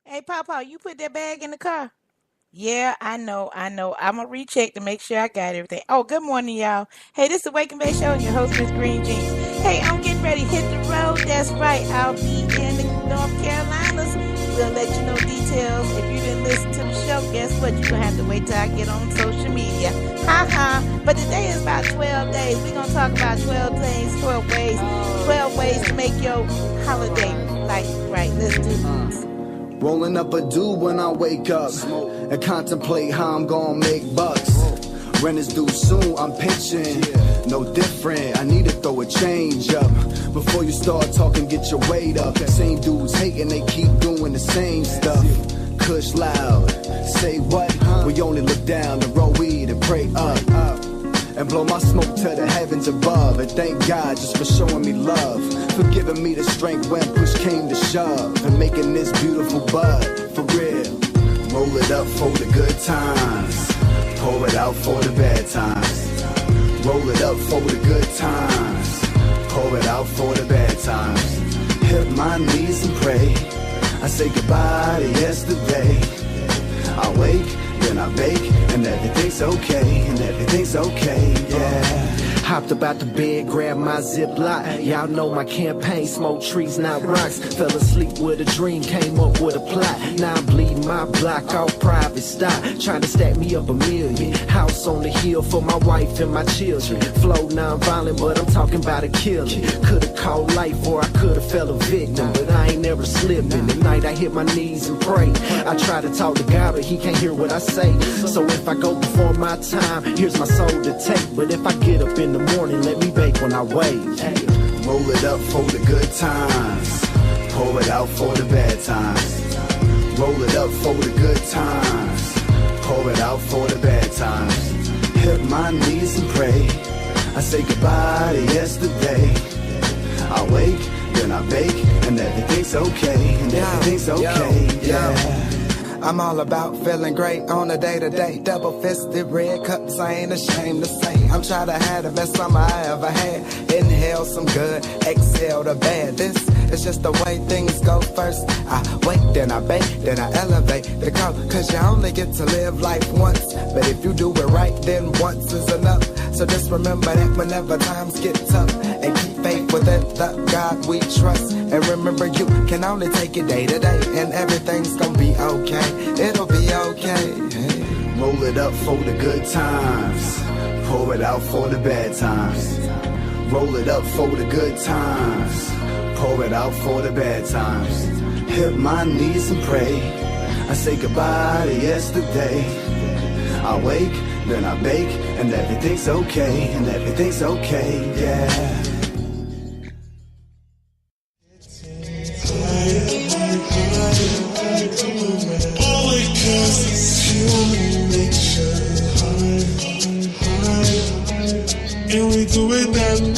Hey, Papa, you put that bag in the car? Yeah, I know. I'm gonna recheck to make sure I got everything. Oh, good morning, y'all. Hey, this is the Wake and Bake Show, and your host, Miss Green Jeans. Hey, I'm getting ready to hit the road. That's right. I'll be in the North Carolinas. We'll let you know details. If you didn't listen to the show, guess what? You're gonna have to wait till I get on social media. Ha ha. But today is about 12 days. We're gonna talk about 12 things, 12 ways to make your holiday like right. Let's do this. Rolling up a do when I wake up and contemplate how I'm gonna make bucks. Rent is due soon, I'm pitching. No different, I need to throw a change up. Before you start talking, get your weight up. Same dudes hating, they keep doing the same stuff. Cush loud, say what? We only look down to roll weed and pray up. And blow my smoke to the heavens above. And thank God just for showing me love, for giving me the strength when push came to shove, and making this beautiful bud for real. Roll it up for the good times, pour it out for the bad times. Roll it up for the good times, pour it out for the bad times. Hit my knees and pray, I say goodbye to yesterday. I wake, then I bake, and everything's okay, and everything's okay, yeah. Hopped up out the bed, grabbed my Ziploc. Y'all know my campaign, smoke trees, not rocks. Fell asleep with a dream, came up with a plot. Now I'm bleeding my block off private stock, trying to stack me up a million. House on the hill for my wife and my children. Flow non-violent, but I'm talking about a killing. Could've called life or I could've fell a victim, but I ain't never slipping. At night I hit my knees and pray. I try to talk to God, but he can't hear what I say. So if I go before my time, here's my soul to take. But if I get up in the morning, let me bake when I wake. Roll it up for the good times, pour it out for the bad times. Roll it up for the good times, pour it out for the bad times. Hit my knees and pray, I say goodbye to yesterday. I wake, then I bake, and everything's okay, and everything's okay, yeah. I'm all about feeling great on a day-to-day. Double-fisted red cups, I ain't ashamed to say I'm trying to have the best summer I ever had. Inhale some good, exhale the bad. This is just the way things go first. I wait, then I bake, then I elevate the call. Cause you only get to live life once, but if you do it right, then once is enough. So just remember that whenever times get tough, and keep faith within the God we trust. And remember you can only take it day to day, and everything's gonna be okay. It'll be okay. Hey. Roll it up for the good times, pour it out for the bad times. Roll it up for the good times, pour it out for the bad times. Hit my knees and pray, I say goodbye to yesterday. I wake, then I bake, and everything's okay, and everything's okay, yeah. And we do it that way.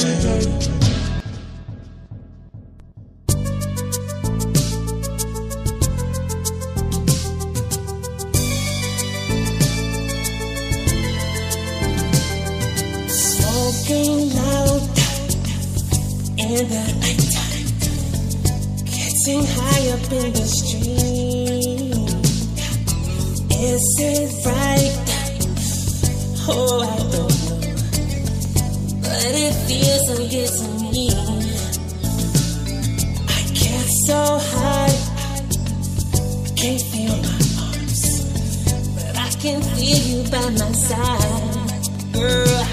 Smoking loud in the nighttime, getting high up in the street. Is it right? Oh, I don't know, but it feels so good to me. I get so high, can't feel my arms, but I can feel you by my side. Girl,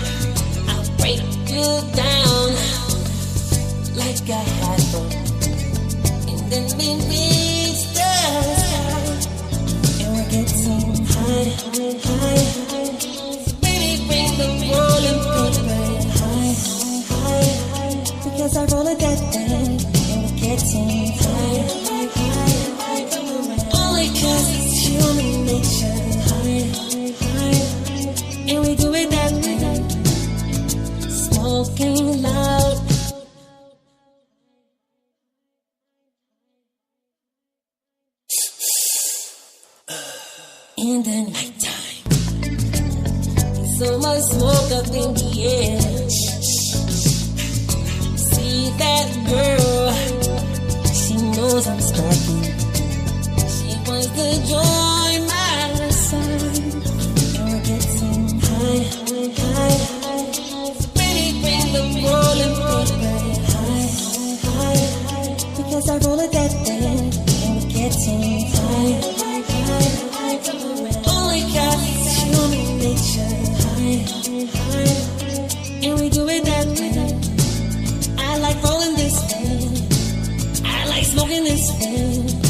I'll break you down like a hot bone, and then we reach the sky, and we're getting high. Baby, bring the rolling paper high, because I roll it that day, and we're getting high. Only 'cause it's human nature, and we do it that way, smoking loud. In the nighttime, so much smoke up in the air. See that girl, she knows I'm sparking. She in his hand.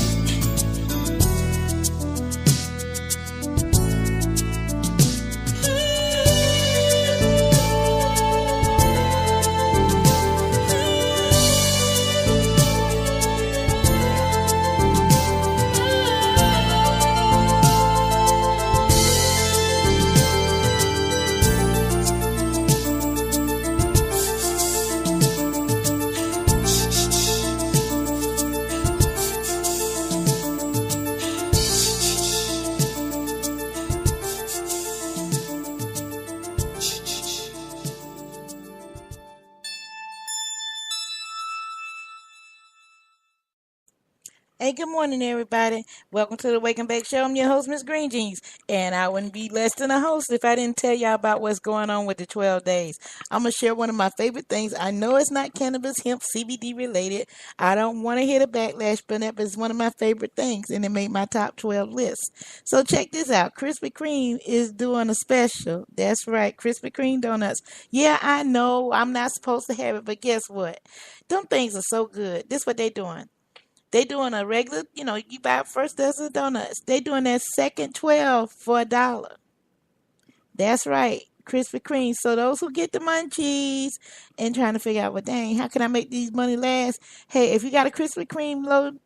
Hey, good morning, everybody. Welcome to the Wake and Bake Show. I'm your host, Miss Green Jeans, and I wouldn't be less than a host if I didn't tell y'all about what's going on with the 12 days. I'm going to share one of my favorite things. I know it's not cannabis, hemp, CBD related. I don't want to hit a backlash, but that was one of my favorite things, and it made my top 12 list. So check this out. Krispy Kreme is doing a special. That's right, Krispy Kreme donuts. Yeah, I know I'm not supposed to have it, but guess what? Them things are so good. This what they doing. They doing a regular, you buy first dozen donuts. They doing that second 12 for $1. That's right. Krispy Kreme. So those who get the munchies and trying to figure out, well, dang, how can I make these money last? Hey, if you got a Krispy Kreme load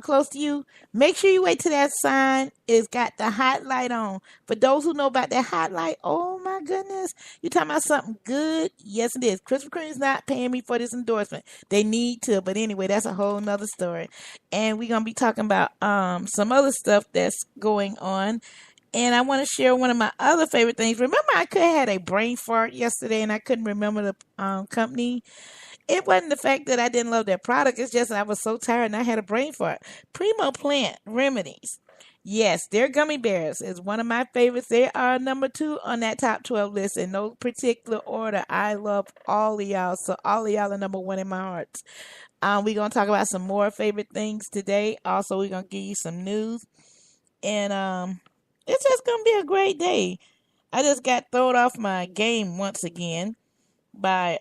close to you, make sure you wait till that sign is got the hot light on. For those who know about that hot light, oh my goodness, you talking about something good? Yes, it is. Krispy Kreme is not paying me for this endorsement. They need to, but anyway, that's a whole nother story. And we're gonna be talking about some other stuff that's going on. And I want to share one of my other favorite things. Remember, I could have had a brain fart yesterday and I couldn't remember the company. It wasn't the fact that I didn't love their product. It's just I was so tired and I had a brain fart. Primo Plant Remedies. Yes, their gummy bears is one of my favorites. They are number 2 on that top 12 list in no particular order. I love all of y'all. So all of y'all are number 1 in my heart. We're going to talk about some more favorite things today. Also, we're going to give you some news. And it's just gonna be a great day. I just got thrown off my game once again by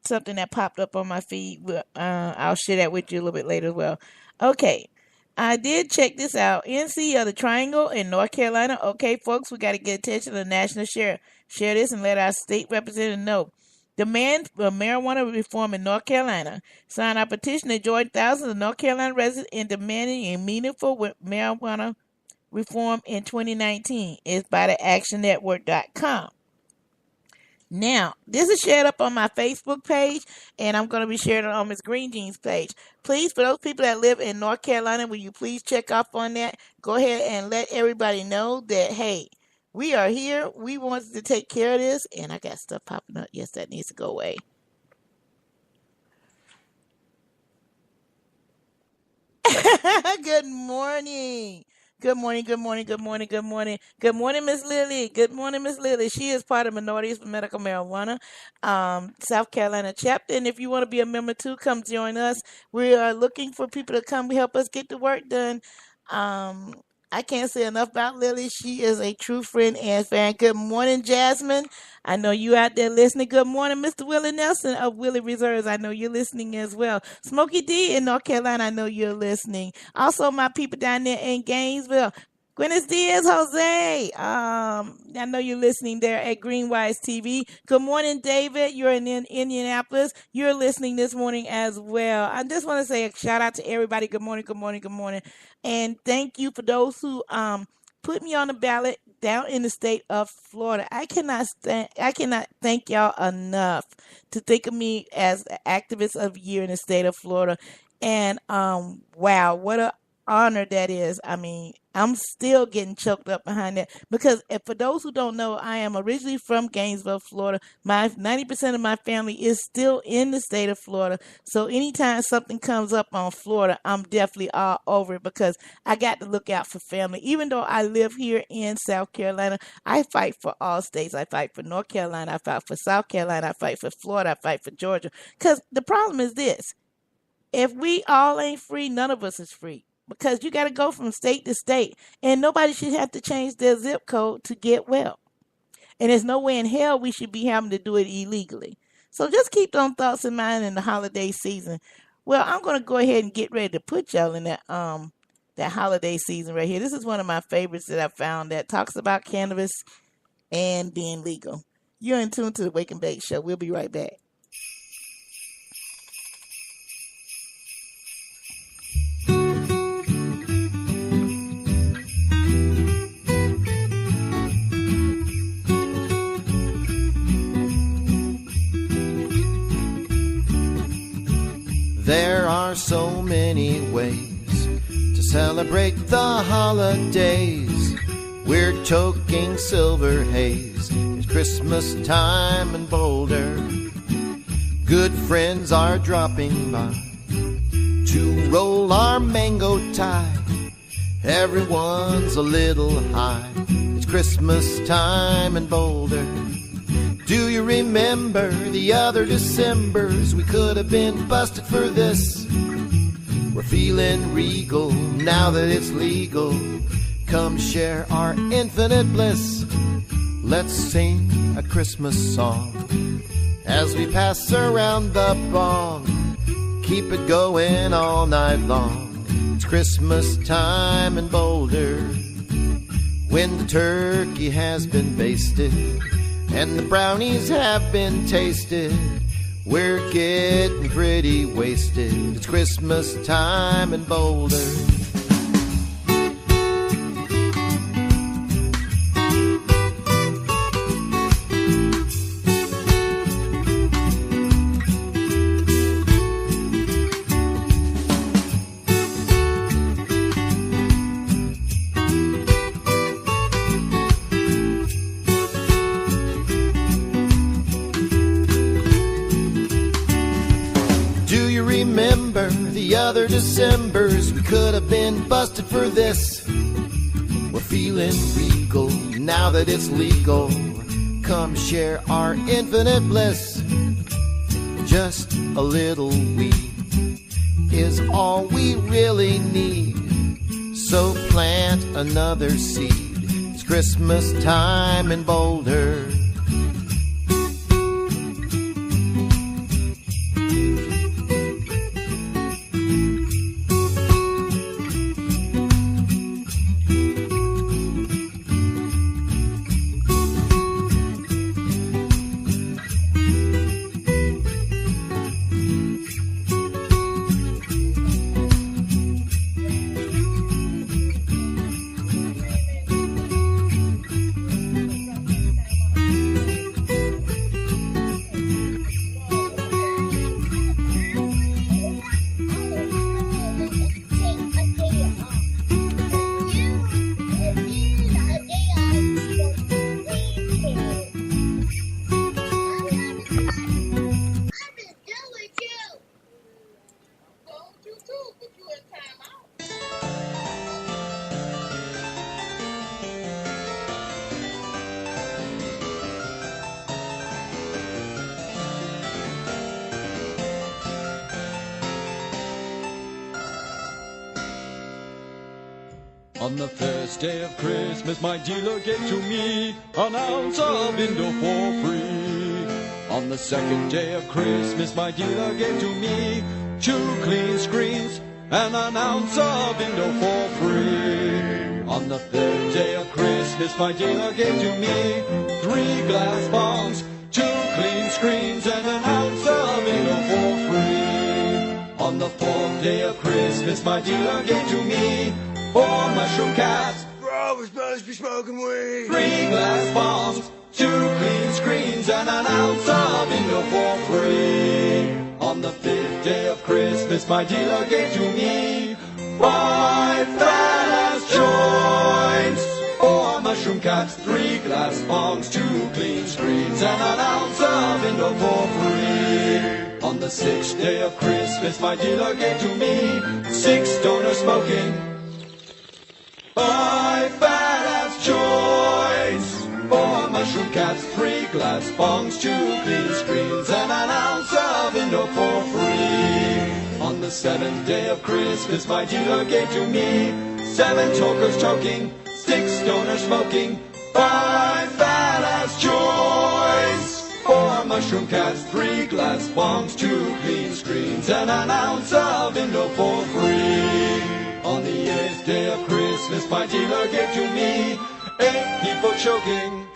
something that popped up on my feed. I'll share that with you a little bit later as well. Okay, I did check this out. NC of the Triangle in North Carolina. Okay, folks, we got to get attention to the national share. Share this and let our state representative know. Demand for marijuana reform in North Carolina. Sign our petition to join thousands of North Carolina residents in demanding a meaningful marijuana reform in 2019 is by the actionnetwork.com. Now, this is shared up on my Facebook page, and I'm going to be sharing it on Miss Green Jeans page. Please, for those people that live in North Carolina, will you please check off on that? Go ahead and let everybody know that, hey, we are here. We want to take care of this, and I got stuff popping up. Yes, that needs to go away. Good morning. Good morning, good morning, good morning, good morning. Good morning, Miss Lily. Good morning, Miss Lily. She is part of Minorities for Medical Marijuana, South Carolina chapter. And if you want to be a member too, come join us. We are looking for people to come help us get the work done. Um, I can't say enough about Lily. She is a true friend and fan. Good morning, Jasmine. I know you out there listening. Good morning, Mr. Willie Nelson of Willie Reserves. I know you're listening as well. Smokey D in North Carolina, I know you're listening. Also, my people down there in Gainesville. Buenos Dias, Jose. I know you're listening there at Greenwise TV. Good morning, David. You're in Indianapolis. You're listening this morning as well. I just want to say a shout out to everybody. Good morning, good morning, good morning. And thank you for those who put me on the ballot down in the state of Florida. I cannot thank y'all enough to think of me as the activist of the year in the state of Florida. And wow, what a honor that is. I mean, I'm still getting choked up behind that because if, for those who don't know, I am originally from Gainesville, Florida. My 90% of my family is still in the state of Florida. So anytime something comes up on Florida, I'm definitely all over it because I got to look out for family. Even though I live here in South Carolina, I fight for all states. I fight for North Carolina. I fight for South Carolina. I fight for Florida. I fight for Georgia. Because the problem is this. If we all ain't free, none of us is free. Because you got to go from state to state. And nobody should have to change their zip code to get well. And there's no way in hell we should be having to do it illegally. So just keep those thoughts in mind in the holiday season. Well, I'm gonna go ahead and get ready to put y'all in that holiday season right here. This is one of my favorites that I found that talks about cannabis and being legal. You're in tune to the Wake and Bake Show. We'll be right back. There are so many ways to celebrate the holidays. We're toking silver haze. It's Christmas time in Boulder. Good friends are dropping by to roll our mango tie. Everyone's a little high. It's Christmas time in Boulder. Do you remember the other Decembers? We could have been busted for this. We're feeling regal now that it's legal. Come share our infinite bliss. Let's sing a Christmas song as we pass around the bong. Keep it going all night long. It's Christmas time in Boulder, when the turkey has been basted and the brownies have been tasted. We're getting pretty wasted. It's Christmas time in Boulder. Other Decembers, we could have been busted for this. We're feeling regal now that it's legal. Come share our infinite bliss. Just a little weed is all we really need. So plant another seed. It's Christmas time in Boulder. On the first day of Christmas, my dealer gave to me an ounce of Indo for free. On the second day of Christmas, my dealer gave to me 2 clean screens and an ounce of Indo for free. On the third day of Christmas, my dealer gave to me 3 glass bombs, 2 clean screens and an ounce of Indo for free. On the fourth day of Christmas, my dealer gave to me 4 mushroom caps, bro, we're supposed to be smoking weed. 3 glass bombs, 2 clean screens, and an ounce of Indo for free. On the 5th day of Christmas, my dealer gave to me 5 fat-ass joints, 4 mushroom caps, 3 glass bombs, 2 clean screens, and an ounce of Indo for free. On the 6th day of Christmas, my dealer gave to me 6 stoner smoking, 5 fat-ass joints, 4 mushroom caps, 3 glass bongs, 2 clean screens, and an ounce of Indo for free. On the 7th day of Christmas, my dealer gave to me 7 tokers choking, 6 stoners smoking, 5 fat-ass joints, 4 mushroom caps, 3 glass bombs, 2 clean screens, and an ounce of Indo for free. On the 8th day of Christmas, my dealer gave to me 8 people choking,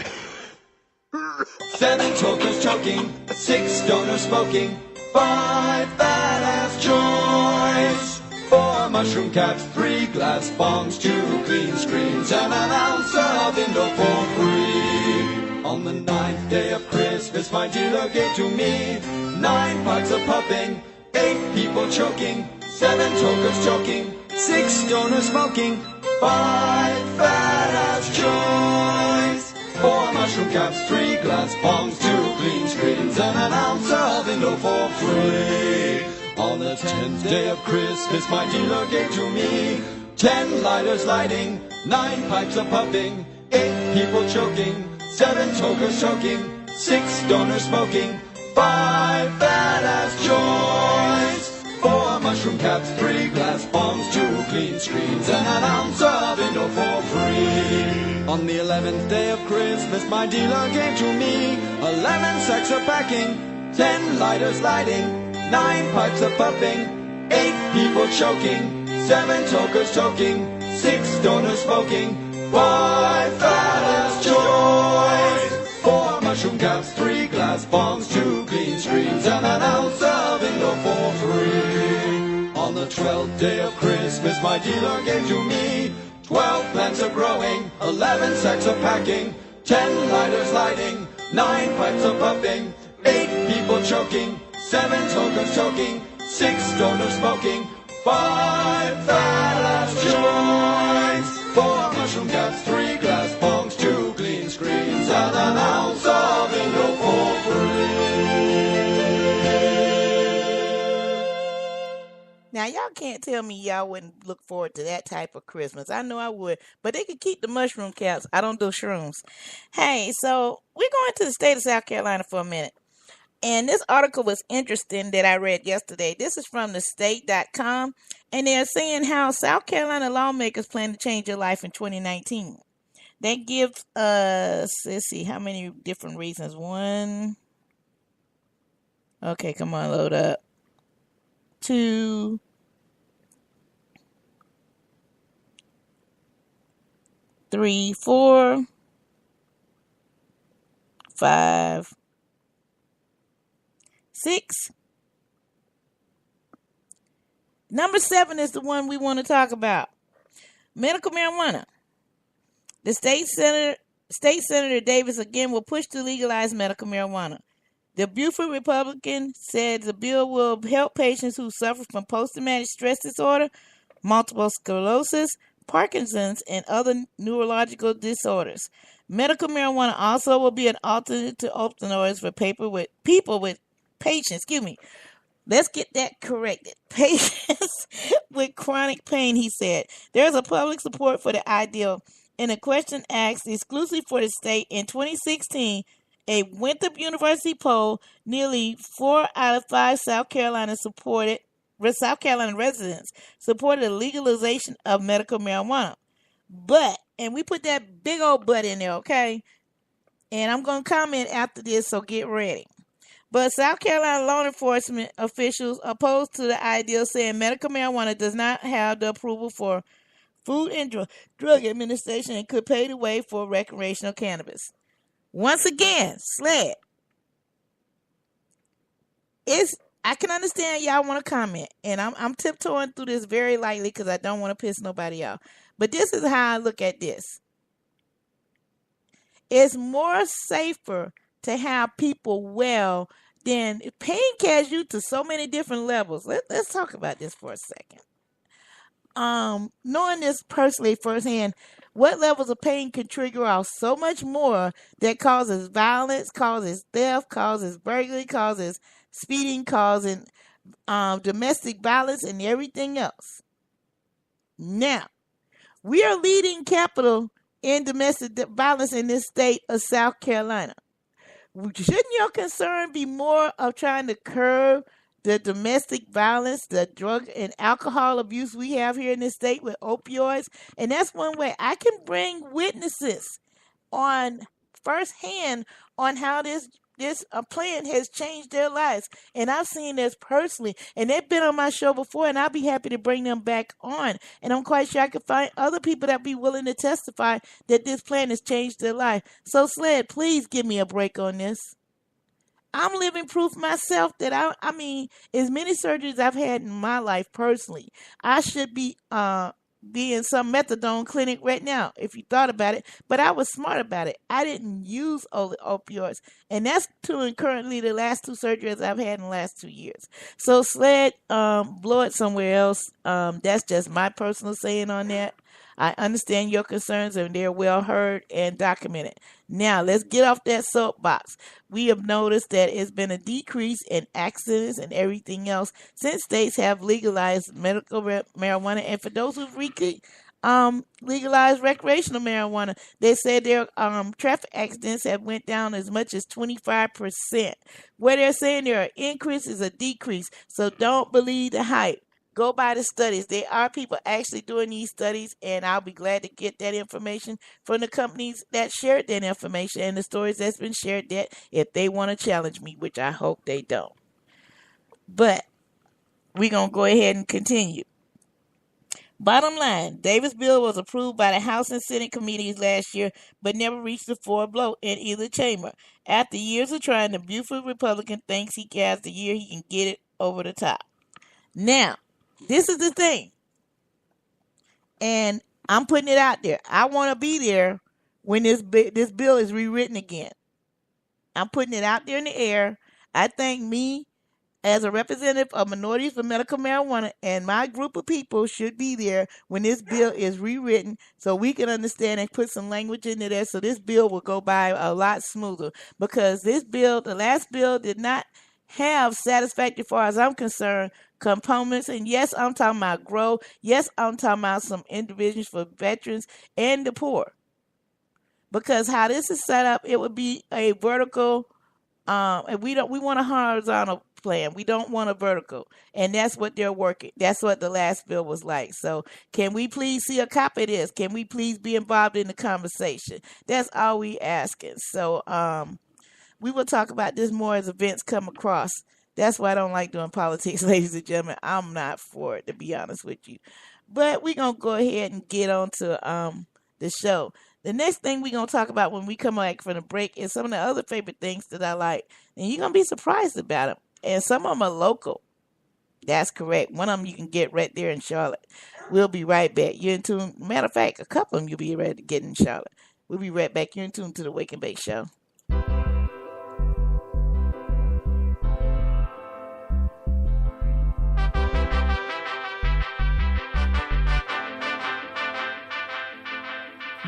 7 tokers choking, 6 stoners smoking, 5 badass joints, 4 mushroom caps, 3 glass bombs, 2 clean screens, and an ounce of Indo for free. On the 9th day of Christmas, my dealer gave to me 9 pipes of puffing, 8 people choking, 7 tokers choking, 6 stoners smoking, 5 badass joints, 4 mushroom caps, 3 glass bombs, 2 clean screens, and an ounce of Indo for free. On the 10th day of Christmas, my dealer gave to me 10 lighters lighting, 9 pipes of puffing, 8 people choking, 7 tokers choking, 6 stoners smoking, 5 badass joints, 4 mushroom caps, 3 glass bombs, 2 clean screens, and an ounce of Indo for free. On the 11th day of Christmas, my dealer gave to me 11 sacks of packing, 10 lighters lighting, 9 pipes of puffing, 8 people choking, 7 tokers choking, 6 stoners smoking, 5 badass joints, 4 mushroom caps, 3 glass bombs, 2 clean screens, and an ounce of Indo for free. On the 12th day of Christmas, my dealer gave to me 12 plants of growing, 11 sacks of packing, 10 lighters lighting, 9 pipes of puffing, 8 people choking, 7 tokers choking, 6 stoners smoking, 5 badass joints, 4 mushroom caps, 3 glass bombs, 2 clean screens, and an ounce of Indo for free. Now, y'all can't tell me y'all wouldn't look forward to that type of Christmas. I know I would, but they could keep the mushroom caps. I don't do shrooms. Hey, so we're going to the state of South Carolina for a minute. And this article was interesting that I read yesterday. This is from thestate.com, and they're saying how South Carolina lawmakers plan to change your life in 2019. They give us, let's see, how many different reasons? One. Okay, come on, load up. 2. 3, 4. 5. 6. Number 7 is the one we want to talk about. Medical marijuana. The state senator Davis again will push to legalize medical marijuana. The Beaufort Republican said the bill will help patients who suffer from post-traumatic stress disorder, multiple sclerosis, Parkinson's, and other neurological disorders. Medical marijuana also will be an alternate to opioids for Let's get that corrected. Patients with chronic pain, he said. There's a public support for the idea. In a question asked exclusively for the state in 2016, a Winthrop University poll, nearly 4 out of 5 South Carolina residents supported the legalization of medical marijuana. But, and we put that big old but in there, okay? And I'm going to comment after this, so get ready. But South Carolina law enforcement officials opposed to the idea, saying medical marijuana does not have the approval for Food and Drug Administration and could pave the way for recreational cannabis. Once again, SLED. I can understand y'all want to comment, and I'm tiptoeing through this very lightly because I don't want to piss nobody off. But this is how I look at this. It's more safer to have people well than pain carries you to so many different levels. Let's talk about this for a second. Knowing this personally firsthand, what levels of pain can trigger off so much more that causes violence, causes theft, causes burglary, causes speeding, causing domestic violence, and everything else. Now, we are leading capital in domestic violence in this state of South Carolina. Shouldn't your concern be more of trying to curb the domestic violence, the drug and alcohol abuse we have here in this state with opioids? And that's one way I can bring witnesses on firsthand on how this this plan has changed their lives. And I've seen this personally. And they've been on my show before, and I'll be happy to bring them back on. And I'm quite sure I can find other people that be willing to testify that this plan has changed their life. So, Sled, please give me a break on this. I'm living proof myself that I mean, as many surgeries I've had in my life personally, I should be in some methadone clinic right now, if you thought about it. But I was smart about it. I didn't use opioids. And that's currently the last two surgeries I've had in the last 2 years. So Sled, blow it somewhere else. That's just my personal saying on that. I understand your concerns and they're well heard and documented. Now, let's get off that soapbox. We have noticed that it's been a decrease in accidents and everything else since states have legalized medical marijuana. And for those who've legalized recreational marijuana, they said their traffic accidents have went down as much as 25%. Where they're saying there are increases or decrease. So don't believe the hype. Go by the studies. There are people actually doing these studies, and I'll be glad to get that information from the companies that shared that information and the stories that's been shared, that if they want to challenge me, which I hope they don't. But we're going to go ahead and continue. Bottom line, Davis' bill was approved by the House and Senate committees last year, but never reached the floor vote in either chamber. After years of trying, the Buford Republican thinks he has the year he can get it over the top. Now, this is the thing, and I'm putting it out there. I want to be there when this bill is rewritten again. I'm putting it out there in the air. I think me, as a representative of Minorities for Medical Marijuana, and my group of people should be there when this bill is rewritten so we can understand and put some language into there so this bill will go by a lot smoother. Because this bill, the last bill, did not have satisfactory, as far as I'm concerned, components. And yes, I'm talking about grow. Yes, I'm talking about some individuals for veterans and the poor. Because how this is set up, it would be a vertical, and we want a horizontal plan. We don't want a vertical. And that's what they're working. That's what the last bill was like. So can we please see a copy of this? Can we please be involved in the conversation? That's all we asking. So we will talk about this more as events come across. That's why I don't like doing politics, ladies and gentlemen. I'm not for it, to be honest with you. But we're going to go ahead and get on to the show. The next thing we're going to talk about when we come back from the break is some of the other favorite things that I like. And you're going to be surprised about them. And some of them are local. That's correct. One of them you can get right there in Charlotte. We'll be right back. You're in tune. Matter of fact, a couple of them you'll be ready to get in Charlotte. We'll be right back. You're in tune to the Wake and Bake Show.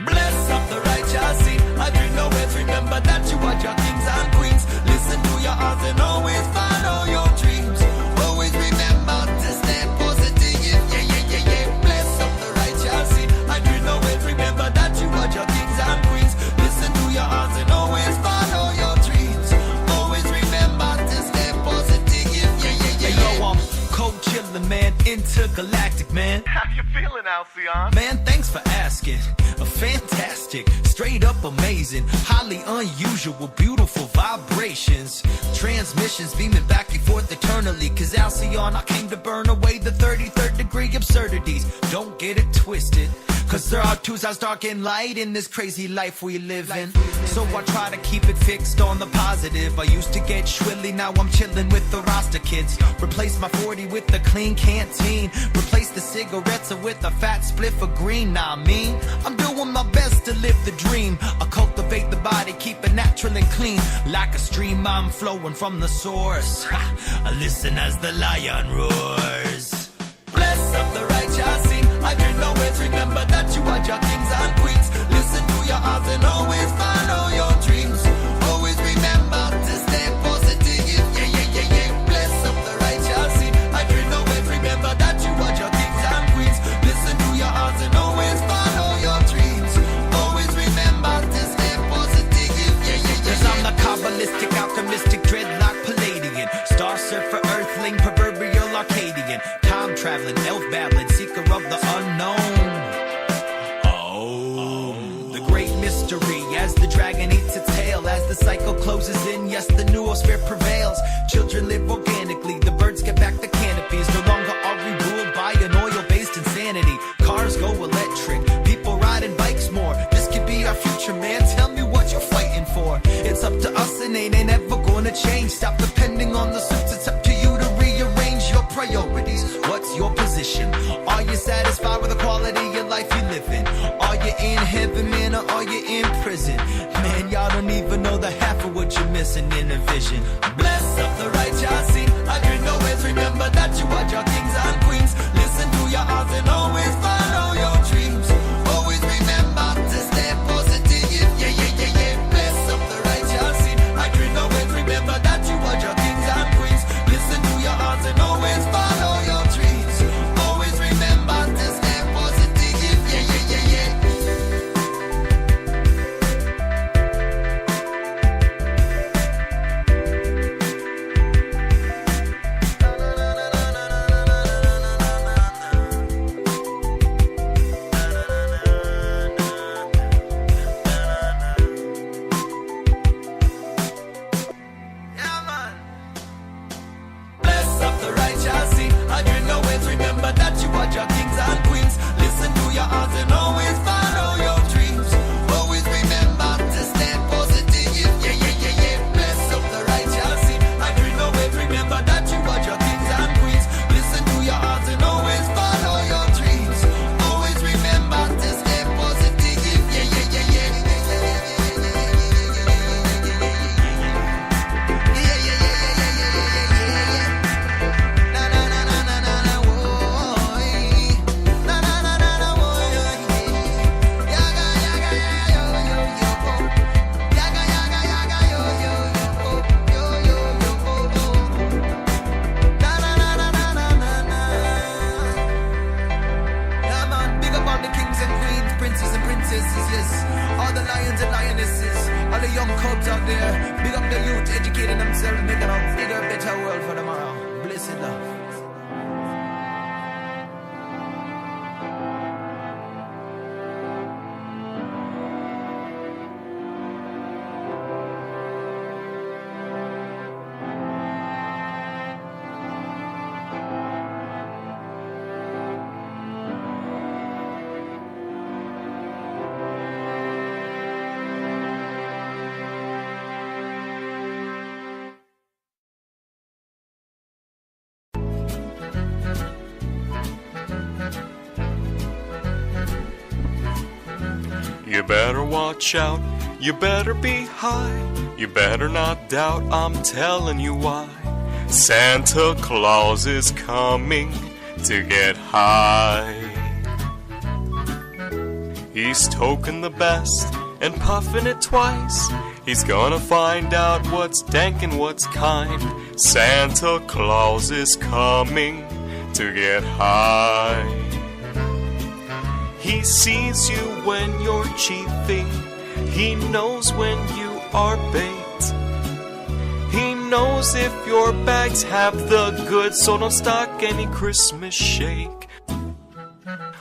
Bless up the righteous seed. I drink no words, remember that you are your kings and queens. Listen to your heart and always follow your dreams. Always remember to stay positive. Yeah, yeah, yeah, yeah. Bless up the righteous seed. I drink no words, remember that you are your kings and queens. Listen to your heart and always follow your dreams. Always remember to stay positive. Yeah, yeah, yeah, yeah. Yo, I'm cold chillin', man, intergalactic, man. How you feeling, Alcyon? Man, thanks for asking. Fantastic, straight up amazing, highly unusual, beautiful vibrations, transmissions beaming back and forth eternally. Cause Alcyon, I came to burn away the 33rd degree absurdities. Don't get it twisted, cause there are two sides, dark and light, in this crazy life we live in. So I try to keep it fixed on the positive. I used to get shwilly, now I'm chilling with the Rasta kids. Replace my 40 with a clean canteen. Replace the cigarettes with a fat spliff of green. Nah, I mean, I'm doing my best to live the dream. I cultivate the body, keep it natural and clean. Like a stream, I'm flowing from the source. I listen as the lion roars. Bless up the righteous seed. I drink no words, remember that you are your kings and queens. Listen to your heart and always follow your dreams. Always remember to stay positive. Yeah, yeah, yeah, yeah. Bless up the righteous seed. I drink no words, remember that you are your kings and queens. Listen to your heart and always follow your dreams. Always remember to stay positive. Yeah, yeah, yeah, yeah. Cause I'm the Kabbalistic, alchemistic, dreadlock Palladian, star surfer, earthling, proverbial Arcadian, time traveling, elf babbling, seeker of the unknown. Oh, the great mystery, as the dragon eats its tail, as the cycle closes in, yes, the noosphere prevails. Children live organically, the birds get back the canopies. No longer are we ruled by an oil-based insanity. Cars go electric, people riding bikes more. This could be our future, man, tell me what you're fighting for. It's up to us and ain't ever gonna change. Stop depending on the suits, it's up to you to rearrange your priorities. What's your position? Are you satisfied with the quality of life you live in? Are you in heaven, man, or are you in prison? Man, y'all don't even know the half of what you're missing in a vision. Bless up the righteous sing. I can always remember that you are your kings and queens. Listen to your heart and always follow your dreams. Always remember to stay positive. Yeah, yeah, yeah, yeah. Bless up the righteous sing. I can always remember that you are your kings and queens. Listen to your heart and always follow your dreams. Always remember to stay positive. Yeah, yeah, yeah, yeah. Bless up the righteous sing. I can always remember that you are your kings and queens. Listen to your heart and always follow your dreams. Always remember to stay positive. Yeah, yeah, yeah, yeah. Bless up the righteous sing. I can always remember that you are your kings and queens. Listen to your heart and always follow your dreams. Always remember to stay positive. Yeah, yeah, yeah, yeah. Yeah, man, big up all the kings and queens, princes and princesses, yes. All the lions and lionesses, all the young cubs out there. Big up the youth, educating themselves, making a bigger, better world for tomorrow. Blessed love. You better watch out, you better be high, you better not doubt, I'm telling you why. Santa Claus is coming to get high. He's toking the best and puffing it twice. He's gonna find out what's dank and what's kind. Santa Claus is coming to get high. He sees you when you're chiefing. He knows when you are bait. He knows if your bags have the goods, so don't stock any Christmas shake.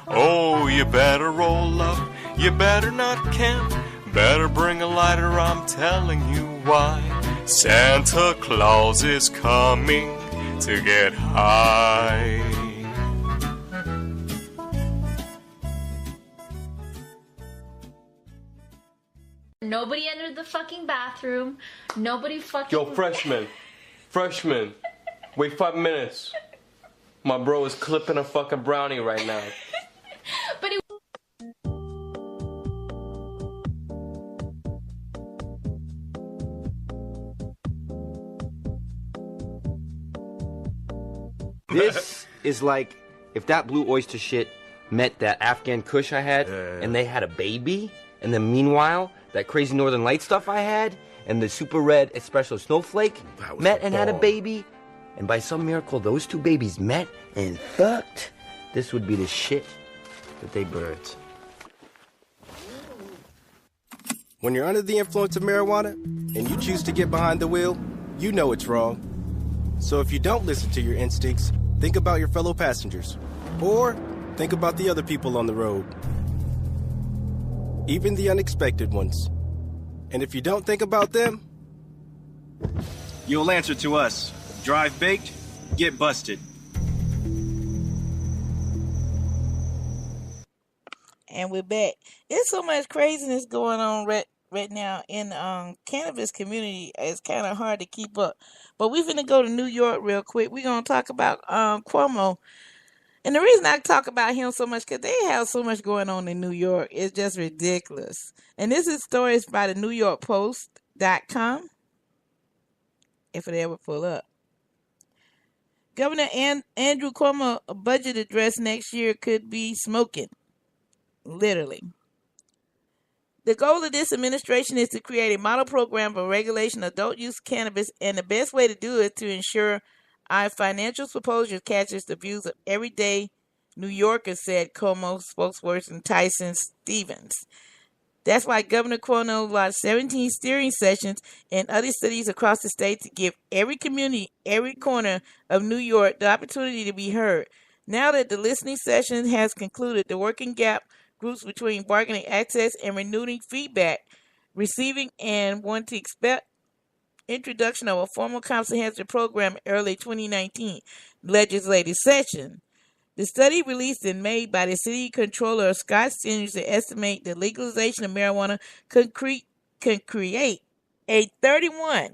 Oh, you better roll up, you better not camp, better bring a lighter, I'm telling you why. Santa Claus is coming to get high. Nobody entered the fucking bathroom. Nobody fucking... Yo, freshman. Wait 5 minutes. My bro is clipping a fucking brownie right now. But he... This is like if that blue oyster shit met that Afghan Kush I had, and they had a baby, and then meanwhile, that crazy Northern Light stuff I had, and the super red espresso snowflake met and had a baby, and by some miracle, those two babies met and fucked. This would be the shit that they birthed. When you're under the influence of marijuana and you choose to get behind the wheel, you know it's wrong. So if you don't listen to your instincts, think about your fellow passengers. Or think about the other people on the road. Even the unexpected ones. And if you don't think about them, you'll answer to us. Drive baked, get busted. And we're back. There's so much craziness going on right now in cannabis community. It's kind of hard to keep up. But we're finna go to New York real quick. We're gonna talk about Cuomo. And the reason I talk about him so much because they have so much going on in New York. It's just ridiculous. And this is stories by the NewYorkPost.com. If it ever pull up. Governor Andrew Cuomo budget address next year could be smoking. Literally. The goal of this administration is to create a model program for regulation of adult use cannabis, and the best way to do it is to ensure our financial proposal catches the views of everyday New Yorkers, said Cuomo spokesperson Tyson Stevens. That's why Governor Cuomo launched 17 steering sessions in other cities across the state to give every community, every corner of New York the opportunity to be heard. Now that the listening session has concluded, the working gap groups between bargaining access and renewing feedback, receiving and want to expect introduction of a formal comprehensive program early 2019 legislative session. The study released in May by the city controller Scott Seniors to estimate the legalization of marijuana can create a 31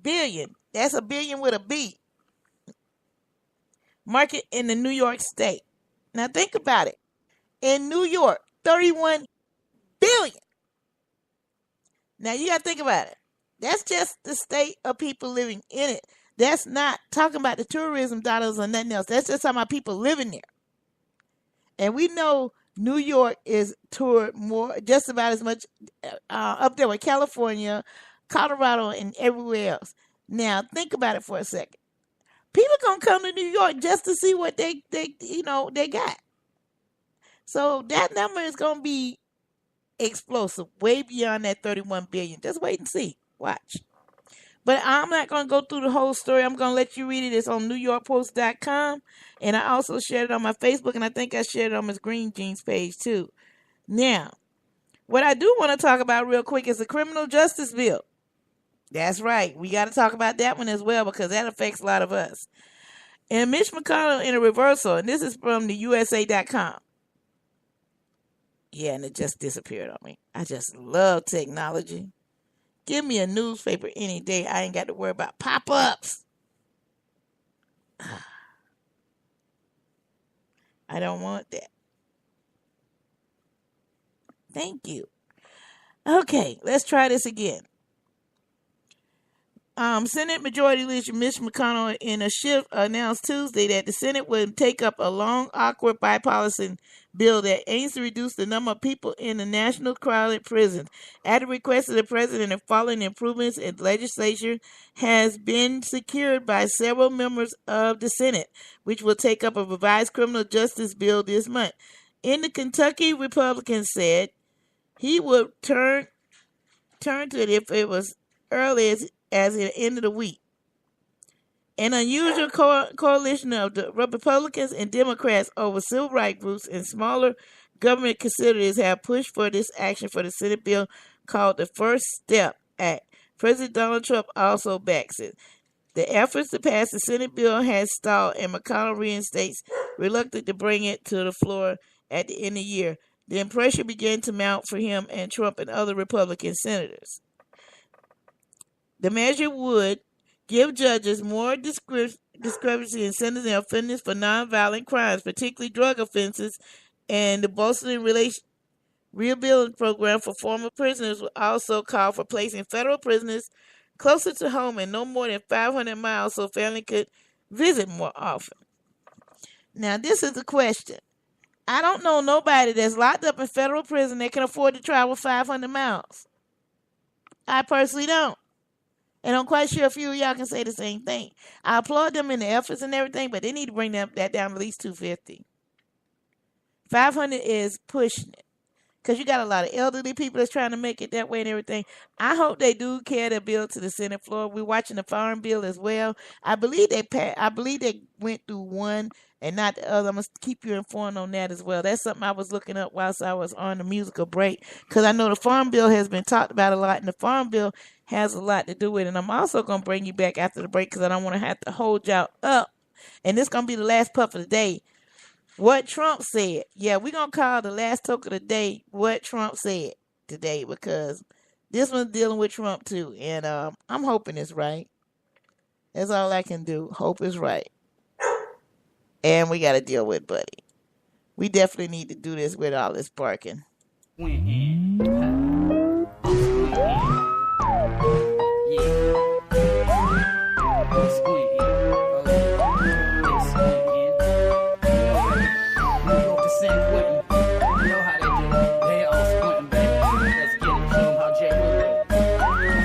billion, that's a billion with a B, market in the New York state. Now think about it. In New York, 31 billion. Now you got to think about it. That's just the state of people living in it. That's not talking about the tourism dollars or nothing else. That's just talking about people living there. And we know New York is toured more, just about as much up there with California, Colorado, and everywhere else. Now think about it for a second. People gonna come to New York just to see what they got. So that number is gonna be explosive, way beyond that 31 billion. Just wait and see. Watch. But I'm not going to go through the whole story. I'm going to let you read it. It's on NewYorkPost.com. And I also shared it on my Facebook. And I think I shared it on Miss Green Jeans page too. Now, what I do want to talk about real quick is the criminal justice bill. That's right. We got to talk about that one as well because that affects a lot of us. And Mitch McConnell in a reversal. And this is from the USA.com. Yeah, and it just disappeared on me. I just love technology. Give me a newspaper any day. I ain't got to worry about pop-ups. I don't want that. Thank you. Okay, let's try this again. Senate Majority Leader Mitch McConnell in a shift announced Tuesday that the Senate would take up a long, awkward bipartisan bill that aims to reduce the number of people in the national crowded prisons. At the request of the president, the following improvements in legislation has been secured by several members of the Senate, which will take up a revised criminal justice bill this month. In the Kentucky Republican said he would turn to it if it was early as the end of the week. An unusual coalition of the Republicans and Democrats over civil rights groups and smaller government conservatives have pushed for this action for the Senate bill called the First Step Act. President Donald Trump also backs it. The efforts to pass the Senate bill has stalled, and McConnell reinstates reluctant to bring it to the floor at the end of the year. Then pressure began to mount for him and Trump and other Republican senators. The measure would give judges more discrepancy in sentencing offenders for nonviolent crimes, particularly drug offenses, and the bolstering rebuilding program for former prisoners would also call for placing federal prisoners closer to home and no more than 500 miles so family could visit more often. Now, this is the question. I don't know nobody that's locked up in federal prison that can afford to travel 500 miles. I personally don't. And I'm quite sure a few of y'all can say the same thing. I applaud them in the efforts and everything, but they need to bring that down to at least 250. 500 is pushing it. because you got a lot of elderly people that's trying to make it that way and everything. I hope they do carry the bill to the Senate floor. We're watching the farm bill as well. I believe they went through one and not the other. I'm gonna keep you informed on that as well. That's something I was looking up whilst I was on the musical break, because I know the farm bill has been talked about a lot, and the farm bill has a lot to do with it. And I'm also gonna bring you back after the break because I don't want to have to hold y'all up. And this gonna be the last puff of the day. What Trump said. Yeah, we're gonna call the last talk of the day what Trump said today, because this one's dealing with Trump too, and I'm hoping it's right. That's all I can do. Hope is right. And we got to deal with Buddy. We definitely need to do this with all this barking.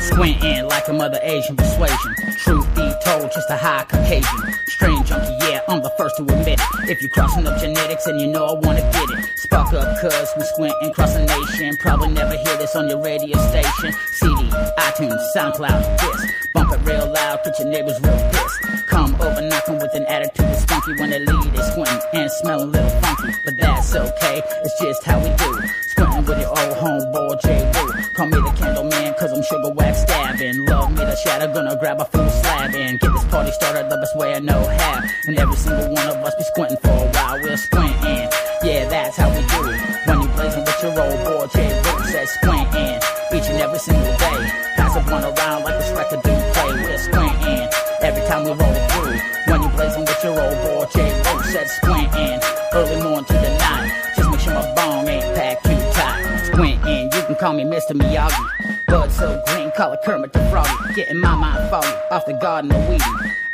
Squinting like a mother Asian persuasion. Truth be told, just a high Caucasian. Strange junkie, yeah, I'm the first to admit it. If you're crossing up genetics and you know I wanna get it, spark up cuz we squinting cross the nation. Probably never hear this on your radio station. CD, iTunes, SoundCloud, this. Bump it real loud, get your neighbors real pissed. Come over knocking with an attitude that's funky. When they leave, they squinting and smell a little funky. But that's okay, it's just how we do. Squinting with your old homeboy J. Boo. Call me the candle man, cause I'm sugar wax stabbing. Love me the shatter, gonna grab a full slab and get this party started the best way I know how. And every single one of us be squinting for a while, we're squinting. Yeah, that's how we do it. When you blazing with your old boy J. Boo says squinting. Each and every single day, pass up one around like this record do play, we're squinting. Every time we roll through, when you blazing with your old boy J. Boo says squinting. Early morning to the night, just make sure my bong ain't packed too tight. Squinting, you can call me Mr. Miyagi. Blood so green, call it Kermit the Froggy. Getting my mind foggy, off the garden of weeding.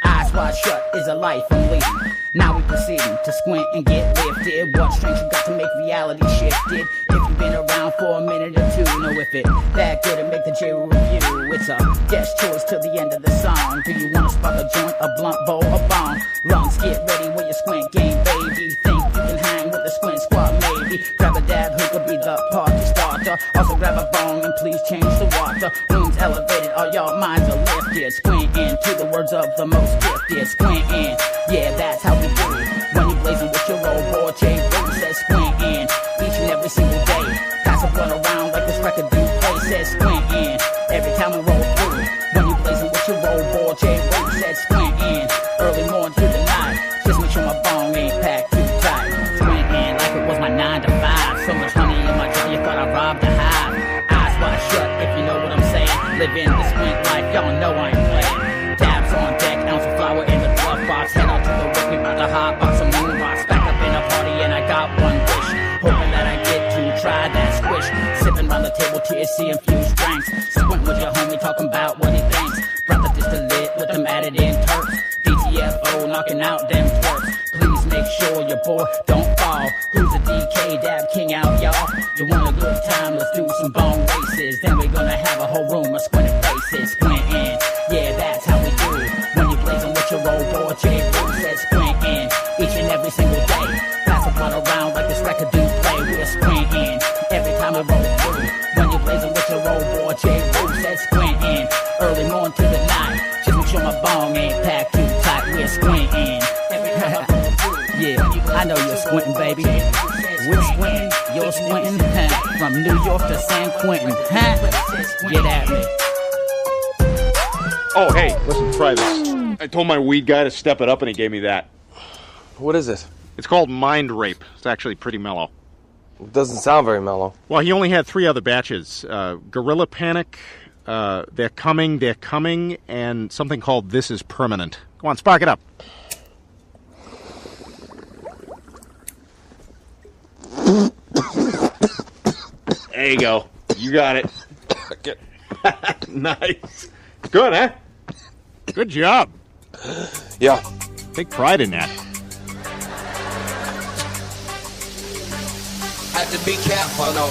Eyes wide shut is a life I'm leading. Now we proceeding to squint and get lifted. What strength you got to make reality shifted? If you've been around for a minute or two, know if it that good and make the J review. It's a guest choice till the end of the song. Do you wanna spark a joint, a blunt, bowl, a bomb? Lungs, get ready with your squint game, baby. Think you can hang with the squint squad, maybe. Grab a dab, who could be the party starter? Also grab a bong and please change the water. Rooms elevated, all y'all minds are lifted. Squint in to the words of the most gifted. Squint in, yeah, that's how we do it. When you blazing with your old boy J. Boo says squint in. Each and every single day, pass a blunt around like this record do play. Says squint in. Every time we roll through, when you blazing with your old boy J. Boo says squint in. Early morning to the night, just make sure my bong ain't packed too tight. Squint in like it was my 9 to 5. So much honey in my jar, you thought I robbed a hive. Eyes wide shut, if you know what I'm saying. Living the squint life, y'all know I ain't playing. Dabs on deck, ounce of flour in the glove box. Head out to the work, we bout to hot box some moon rocks. Back up in a party and I got one wish, hoping that I get to try that squish. Sipping round the table, THC infused drinks. Squint with your homie, talking about what he thinks. Brought the distillate with them added in turks. DTFO, knocking out them twerks. Please make sure your boy don't fall. Who's a DK dab king out, y'all? You want a good time? Let's do some bone races. Then we're gonna have a whole room of squinted faces. Squinting, yeah, that's how we do it. When you blazing with your old boy J. Boo says squinting. Each and every single day, pass a blunt around like this record do play. We're squinting. Every time we roll through, when you blazing with your old boy J. Boo says squinting. Early morning to the night, just make sure my bong ain't packed too tight. We're squinting. Every time I roll through, yeah, I know you're squinting, baby. We're squinting, you're squinting. From New York to San Quentin, get at me. Oh, hey, listen, try this. I told my weed guy to step it up, and he gave me that. What is it? It's called Mind Rape. It's actually pretty mellow. It doesn't sound very mellow. Well, he only had 3 other batches. Gorilla Panic, They're Coming, and something called This Is Permanent. Come on, spark it up. There you go. You got it. Nice. Good, huh? Good job. Yeah. Take pride in that. Had to be careful, no.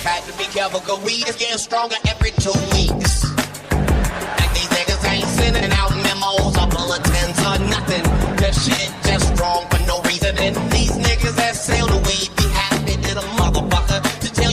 Had to be careful, cause weed is getting stronger every 2 weeks. Like these niggas ain't sending out memos or bulletins or nothing. This shit just strong for no reason. And these niggas that sell the weed be happy to the motherfucker to tell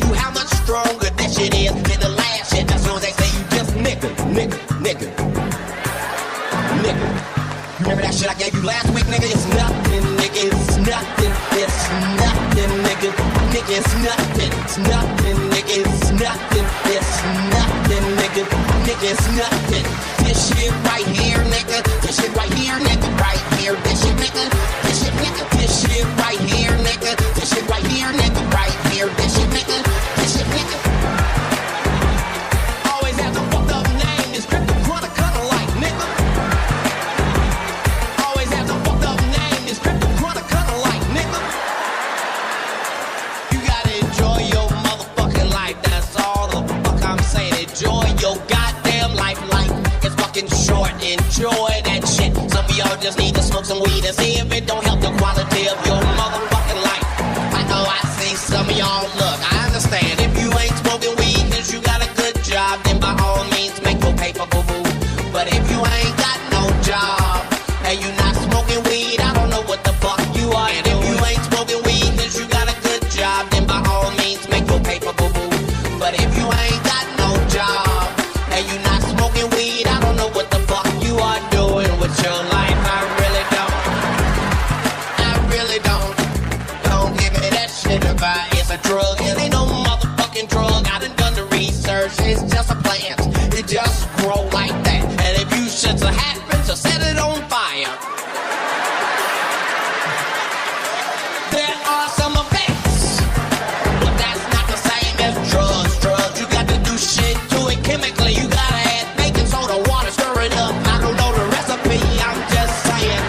It's nothing, nigga. Nigga, it's nothing. It's nothing, nigga. It's nothing. It's nothing, nigga. Nigga, it's nothing. This shit right here, nigga. This shit right here, nigga. Right here. This shit, nigga. This shit, nigga. This shit right here, nigga. This shit right here, nigga. Right here. This shit, nigga. This shit, nigga. Always have a fucked up name. It's crypto chronic color like, nigga. Always have a fucked up name. It's crypto chronic color like, nigga. You gotta enjoy your motherfucking life. That's all the fuck I'm saying. Enjoy your goddamn life. Life is fucking short. Enjoy that shit. Some of y'all just need to smoke some weed and see if it don't help the quality of your motherfucking life. I know I see some of y'all look. I understand if you ain't smoking weed cause you got a good job, then by all means make your paper boo-boo. But if you ain't got no job and you not smoking weed, I don't know what the fuck you are. And if you ain't smoking weed cause you got a good job, then by all means make your paper boo-boo. But if you ain't got no job and you not smoking weed, I don't know what the fuck you are doing with your life. I really don't. I really don't. Don't give me that shit about it's a drug. It ain't no motherfucking drug. I done the research. It's just a plant. It just grow like that. And if you should happen to set it on fire, there are some effects. But that's not the same as drugs. Drugs, you got to do shit to it chemically. You gotta add baking soda, water, stir it up. I don't know the recipe, I'm just saying.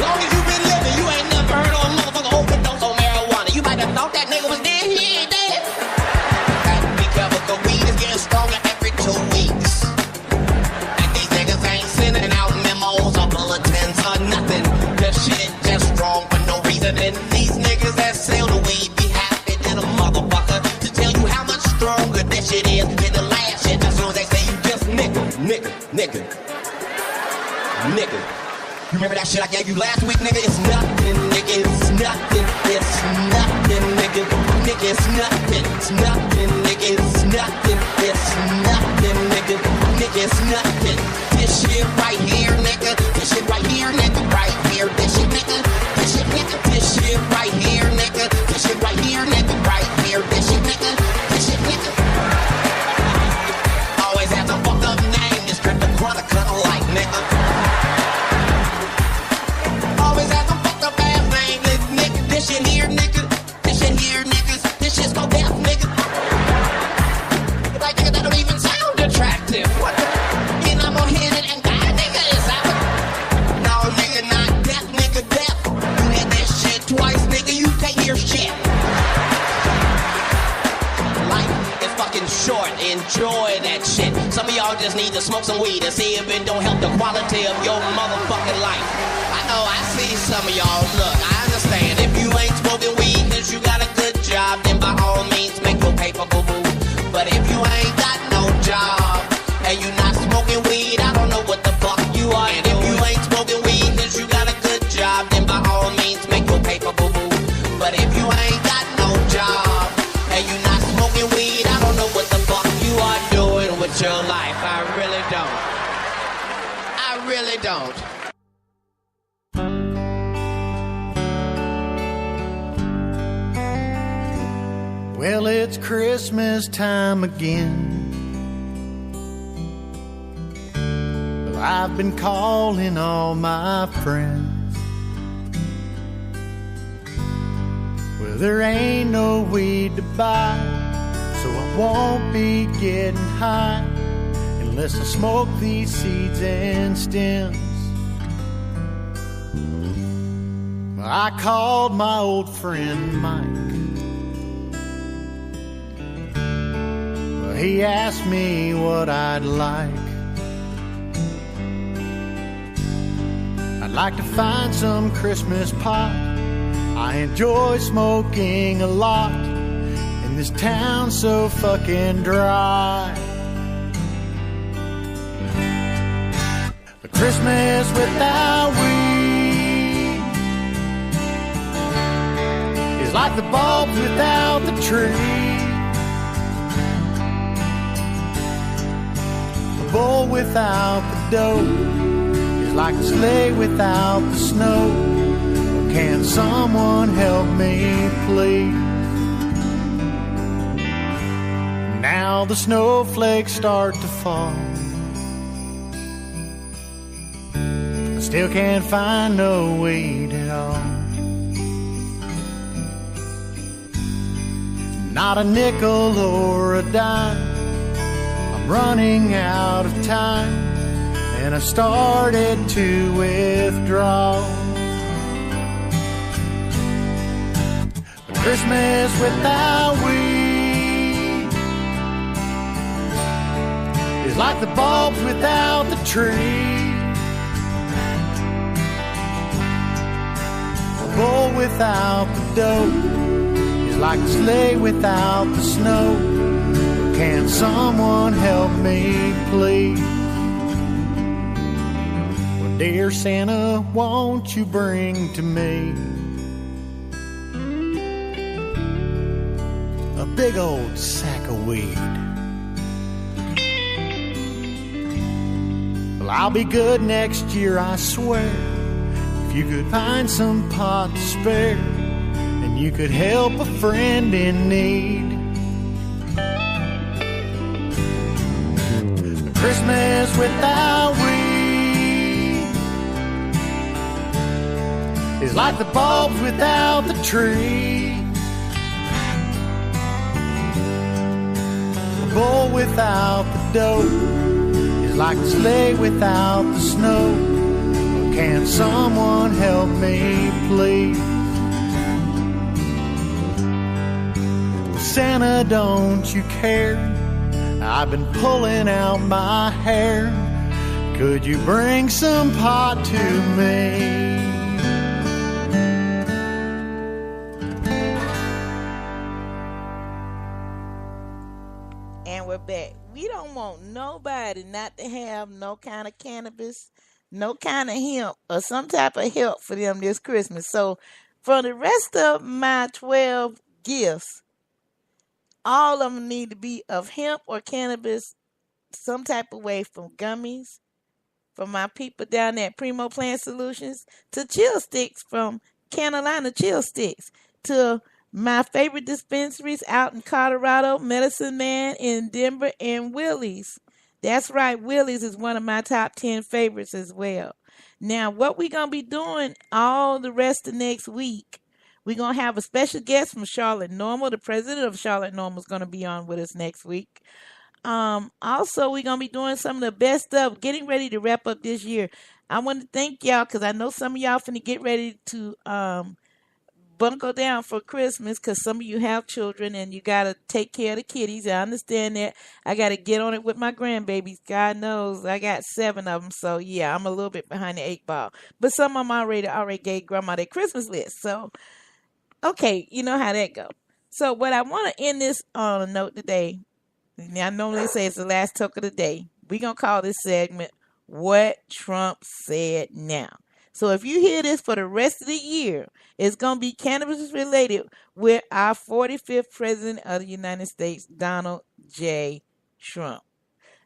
Long as you been living, you ain't never heard of a motherfucker overdose on marijuana. You might have thought that nigga was dead, he ain't dead. Gotta be careful, the weed is getting stronger every 2 weeks. And these niggas ain't sending out memos or bulletins or nothing. The shit just strong for no reason. And these niggas that sell the weed be happy than a motherfucker to tell you how much stronger this shit is than the last shit. As soon as they say you just nigga. You remember that shit I gave you last week, nigga? It's nothing, nigga. It's nothing. It's nothing, nigga. Nigga, it's nothing. It's nothing, nigga. It's nothing. It's nothing, nigga. Nigga, it's nothing. This shit right here, nigga. This shit right here, nigga. Right here. This shit, nigga. This shit, nigga. This shit right here, nigga. This shit right here, nigga. Right here. This shit, nigga. This shit, nigga. Always have a fucked up name. It's crypto chronic color like, nigga. Always have a fucked up ass name, nigga. This shit here, nigga. This shit here, niggas. This shit's called death, nigga. Like, nigga, that don't even sound attractive. What the? And I'm gonna hit it and die, nigga. It's out. No, nigga, not death, nigga, death. You hit that shit twice, nigga. You can't hear shit. Life is fucking short. Enjoy that shit. Some of y'all just need to smoke some weed and see if it don't help the quality of your motherfucking life. I know I see some of y'all look. I understand if you ain't smoking weed cause you got a good job, then by all means make your paper boo-boo. But if you ain't got no job and you not smoking weed, I don't know what the fuck you are. And if you ain't smoking weed cause you got a good job, then by all means make your paper boo-boo. But if you ain't got no job and you not smoking weed, I don't know what the fuck you are doing with your life. I really don't. I really don't. Well, it's Christmas time again. Well, I've been calling all my friends. Well, there ain't no weed to buy, so I won't be getting high unless I smoke these seeds and stems. Well, I called my old friend Mike. He asked me what I'd like. I'd like to find some Christmas pot. I enjoy smoking a lot in this town so fucking dry. A Christmas without weed is like the bulbs without the tree. A bowl without the dough is like a sleigh without the snow. A Can someone help me, please? Now the snowflakes start to fall. I still can't find no weed at all. Not a nickel or a dime. I'm running out of time, and I started to withdraw. Christmas without weed is like the bulbs without the tree. A bull without the dope is like a sleigh without the snow. Can someone help me, please? Well, dear Santa, won't you bring to me a big old sack of weed? Well, I'll be good next year, I swear, if you could find some pot to spare, and you could help a friend in need. Christmas without weed is like the bulbs without the tree. A bull without the dope is like a sleigh without the snow. Can someone help me, please? Santa, don't you care? I've been pulling out my hair. Could you bring some pot to me? And we're back. We don't want nobody not to have no kind of cannabis, no kind of hemp, or some type of help for them this Christmas. So for the rest of my 12 gifts, all of them need to be of hemp or cannabis some type of way, from gummies from my people down at Primo Plant Solutions to chill sticks from Carolina Chill Sticks to my favorite dispensaries out in Colorado, Medicine Man in Denver, and Willie's. That's right, Willie's is one of my top 10 favorites as well. Now, what we're going to be doing all the rest of next week, we're going to have a special guest from Charlotte Normal. The president of Charlotte Normal is going to be on with us next week. Also, we're going to be doing some of the best stuff, getting ready to wrap up this year. I want to thank y'all because I know some of y'all finna get ready to buckle down for Christmas because some of you have children and you got to take care of the kiddies. I understand that. I got to get on it with my grandbabies. God knows I got 7 of them. So, yeah, I'm a little bit behind the 8 ball. But some of them already gave grandma their Christmas list. So, okay, you know how that go. So, what I want to end this on a note today. Now, I normally say it's the last talk of the day. We're going to call this segment What Trump Said Now. So if you hear this for the rest of the year, it's going to be cannabis related with our 45th President of the United States, Donald J. Trump.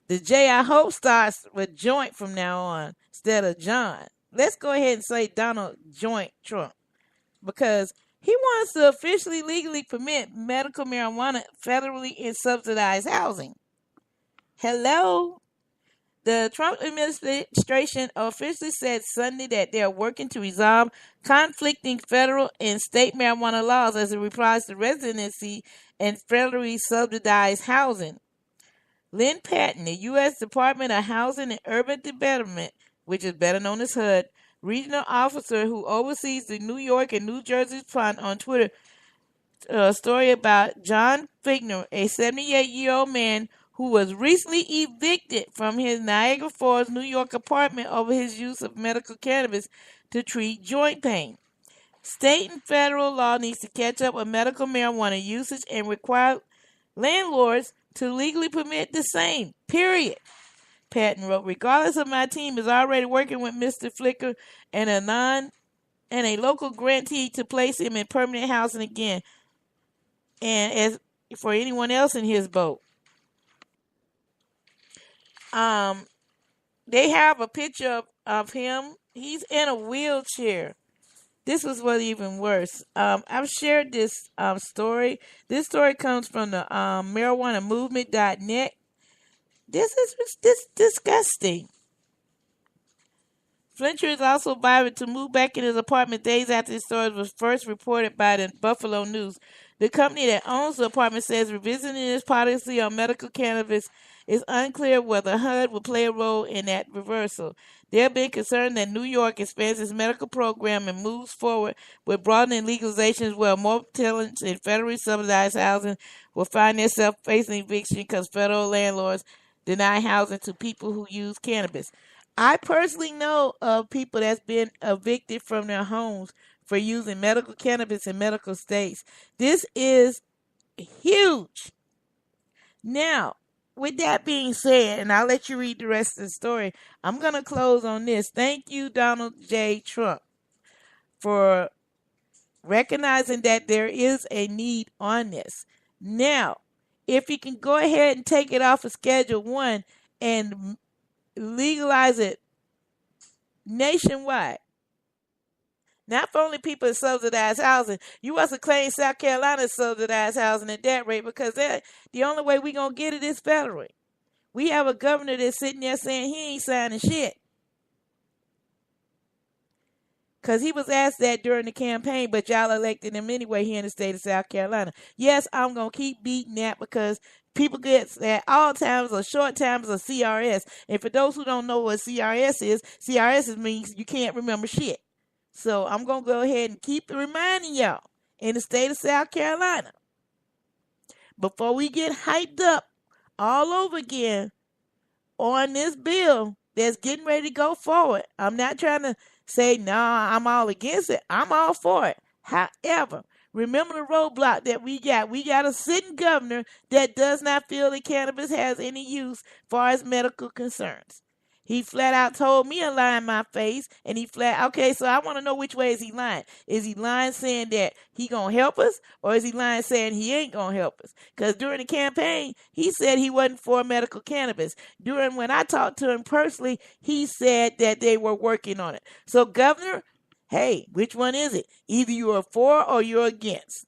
The J, I hope, starts with joint from now on instead of John. Let's go ahead and say Donald Joint Trump, because he wants to officially legally permit medical marijuana federally in subsidized housing. Hello? The Trump administration officially said Sunday that they are working to resolve conflicting federal and state marijuana laws as it applies to residency and federally subsidized housing. Lynn Patton, the U.S. Department of Housing and Urban Development, which is better known as HUD, regional officer who oversees the New York and New Jersey front, on Twitter a story about John Figner, a 78-year-old man who was recently evicted from his Niagara Falls, New York apartment over his use of medical cannabis to treat joint pain. State and federal law needs to catch up with medical marijuana usage and require landlords to legally permit the same, period. Patton wrote, regardless of my team is already working with Mr. Flicker and a local grantee to place him in permanent housing again, and as for anyone else in his boat. They have a picture of him. He's in a wheelchair. this was what even worse. I've shared this story. This story comes from the marijuanamovement.net. This is disgusting. Fletcher is also vowed to move back in his apartment days after his story was first reported by the Buffalo News. The company that owns the apartment says revisiting its policy on medical cannabis is unclear whether HUD will play a role in that reversal. They have been concerned that New York expands its medical program and moves forward with broadening legalization as well. More tenants in federally subsidized housing will find themselves facing eviction because federal landlords deny housing to people who use cannabis. I personally know of people that's been evicted from their homes for using medical cannabis in medical states. This is huge. Now, with that being said, and I'll let you read the rest of the story, I'm going to close on this. Thank you, Donald J. Trump, for recognizing that there is a need on this. Now, if you can go ahead and take it off of Schedule 1 and legalize it nationwide. Not for only people in subsidized housing. You wasn't claim South Carolina subsidized housing at that rate because the only way we going to get it is federally. We have a governor that's sitting there saying he ain't signing shit. Because he was asked that during the campaign, but y'all elected him anyway here in the state of South Carolina. Yes, I'm going to keep beating that because people get at all times or short times of CRS. And for those who don't know what CRS means you can't remember shit. So I'm going to go ahead and keep reminding y'all in the state of South Carolina. Before we get hyped up all over again on this bill that's getting ready to go forward. I'm not trying to say, nah, I'm all against it. I'm all for it. However, remember the roadblock that we got. We got a sitting governor that does not feel that cannabis has any use for his medical concerns. He flat out told me a lie in my face, and okay, so I want to know which way is he lying. Is he lying saying that he going to help us, or is he lying saying he ain't going to help us? Because during the campaign, he said he wasn't for medical cannabis. When I talked to him personally, he said that they were working on it. So, Governor, hey, which one is it? Either you are for or you're against.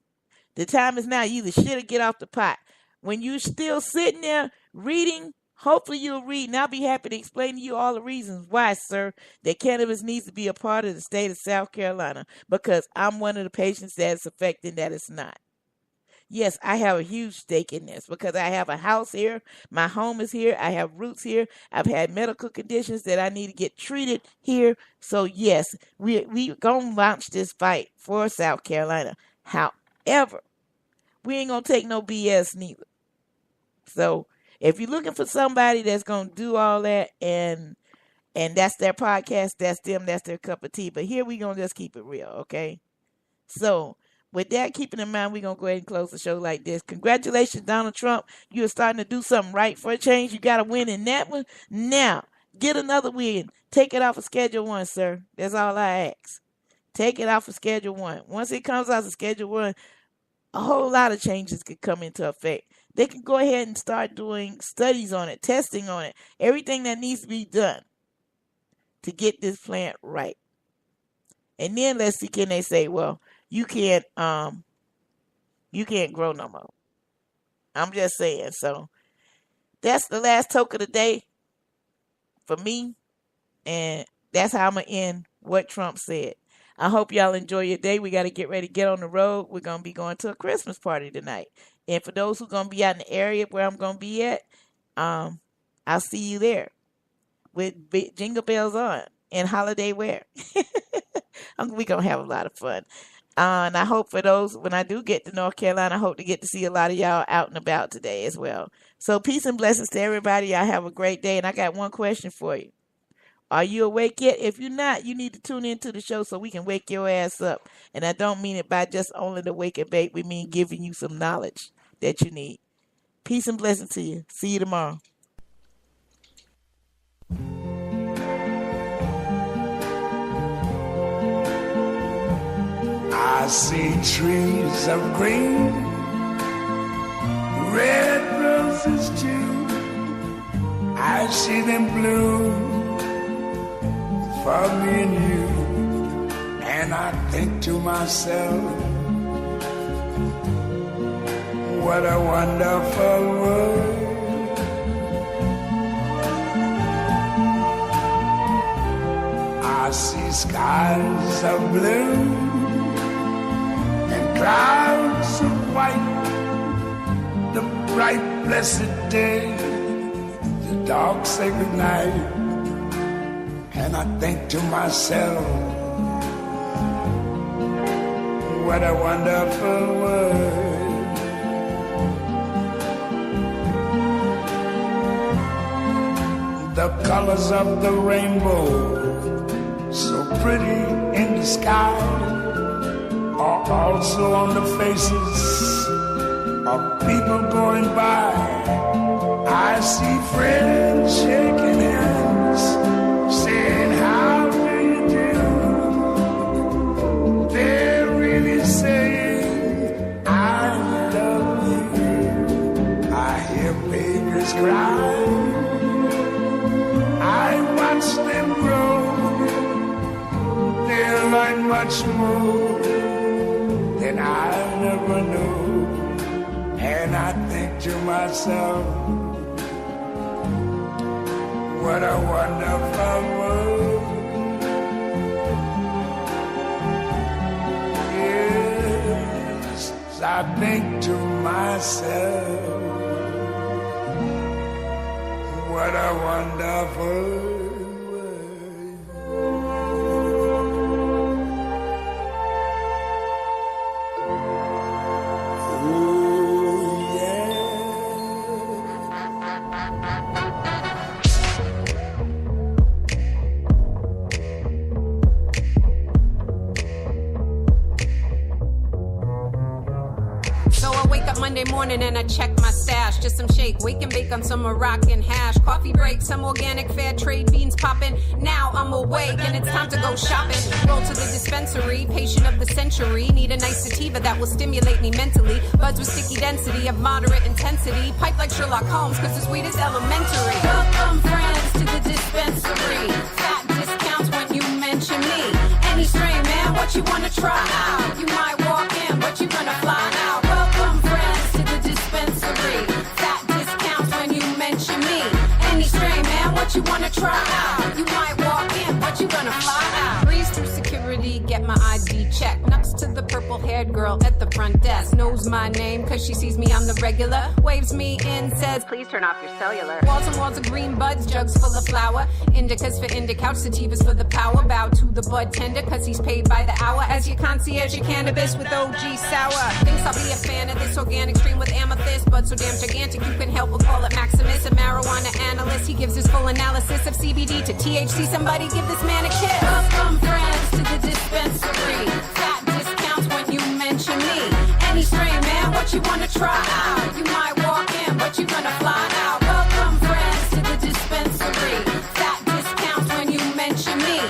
The time is now. You either shit or get off the pot. When you're still sitting there reading, hopefully you'll read, and I'll be happy to explain to you all the reasons why, sir, that cannabis needs to be a part of the state of South Carolina, because I'm one of the patients that it's affecting that it's not. Yes, I have a huge stake in this because I have a house here, my home is here, I have roots here, I've had medical conditions that I need to get treated here. So yes, we going to launch this fight for South Carolina. However, we ain't going to take no BS neither. So if you're looking for somebody that's going to do all that and that's their podcast, that's them, that's their cup of tea. But here we going to just keep it real, okay? So with that, keeping in mind, we're going to go ahead and close the show like this. Congratulations, Donald Trump. You're starting to do something right for a change. You got to win in that one. Now, get another win. Take it off of Schedule 1, sir. That's all I ask. Take it off of Schedule 1. Once it comes out of Schedule 1, a whole lot of changes could come into effect. They can go ahead and start doing studies on it, testing on it, everything that needs to be done to get this plant right. And then let's see, can they say, well, you can't grow no more. I'm just saying. So that's the last talk of the day for me. And that's how I'm going to end what Trump said. I hope y'all enjoy your day. We got to get ready to get on the road. We're going to be going to a Christmas party tonight. And for those who are going to be out in the area where I'm going to be at, I'll see you there with jingle bells on and holiday wear. We're going to have a lot of fun. And I hope for those, when I do get to North Carolina, I hope to get to see a lot of y'all out and about today as well. So peace and blessings to everybody. Y'all have a great day. And I got one question for you. Are you awake yet? If you're not, you need to tune into the show so we can wake your ass up. And I don't mean it by just only the wake and bake. We mean giving you some knowledge that you need. Peace and blessings to you. See you tomorrow. I see trees of green, red roses too. I see them bloom for me and you, and And I think to myself, what a wonderful world. I see skies of blue and clouds of white, the bright blessed day, the dark sacred night. And I think to myself, what a wonderful world. The colors of the rainbow, so pretty in the sky, are also on the faces of people going by. I see friends shaking hands, saying, how do you do? They're really saying, I love you. I hear babies cry, I watch them grow. They'll learn much more than I never knew. And I think to myself, what a wonderful world. Yes, I think to myself, what a wonderful Monday morning and I check my stash. Just some shake, wake and bake on some Moroccan hash. Coffee break, some organic fair trade beans popping. Now I'm awake and it's time to go shopping. Roll to the dispensary, patient of the century. Need a nice sativa that will stimulate me mentally. Buds with sticky density of moderate intensity. Pipe like Sherlock Holmes cause the sweet is elementary. Welcome friends to the dispensary. Fat discounts when you mention me. Any strain man, what you wanna try out? You might walk in, but you gonna fly out. Welcome friends to the dispensary. Fat discounts when you mention me. Any strain man, what you wanna try out? You might walk in, but you gonna fly out. Breeze through security, get my ID checked. Next to the purple-haired girl at the front desk. Knows my name cause she sees me on the regular. Waves me in, says please turn off your cellular. Walls and walls of green buds, jugs full of flour. Indicas for indica, sativas for the power. Bow to the bud tender cause he's paid by the hour. As your concierge, your cannabis with OG sour. Thinks I'll be a fan of this organic stream with amethyst. Bud so damn gigantic you can help but call it Maximus. A marijuana analyst, he gives his full analysis of CBD to THC. Somebody give this man a kiss. Welcome friends to the dispensary. Fat discounts when you mention me. Any strain man, what you wanna try out? You might walk in, but you gonna fly out. Welcome friends to the dispensary. Fat discounts when you mention me.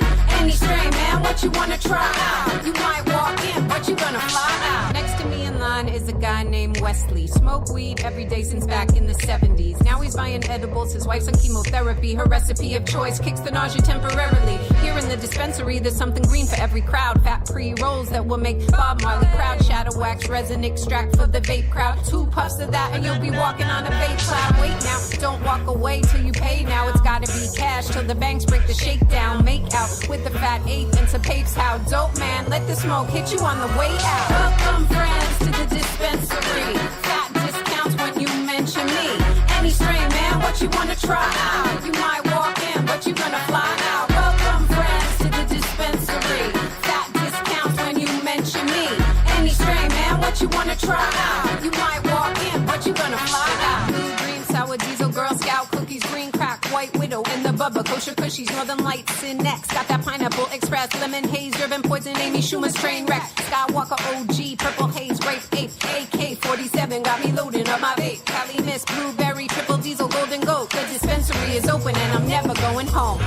Any strain man, what you wanna try out? You might walk in, but you gonna fly out. Next to me in line is a guy named Wesley. Smoke weed every day since back in the 70s. Now he's buying edibles, his wife's on chemotherapy. Her recipe of choice kicks the nausea temporarily. Here in the dispensary, there's something green for every crowd. Fat pre-rolls that will make Bob Marley proud. Shadow wax, resin extract for the vape crowd. 2 puffs of that and you'll be walking on a vape cloud. Wait now, don't walk away till you pay now. It's gotta be cash till the banks break the shakedown. Make out with the fat eighth and some papes. How dope man, let the smoke hit you on the way out. Welcome friends to the dispensary. Fat discounts when you mention me. Any strain man, what you wanna try out? You might walk in, but you gonna fly out. Welcome friends to the dispensary. Fat discounts when you mention me. Any strain man, what you wanna try out? You might walk in, but you gonna fly out. Blue, green, sour, diesel, Girl Scout, cookies, green crack, white widow, and the bubba, kosher cushies, Northern Lights, in next. Got that pineapple express, lemon haze, Durban poison, Amy Schumer's train wreck. Skywalker OG, purple haze, grape ape, AK-47, got me loading up my vape. Cali Miss, blueberry, triple diesel, golden goat. The dispensary is open and I'm never going home.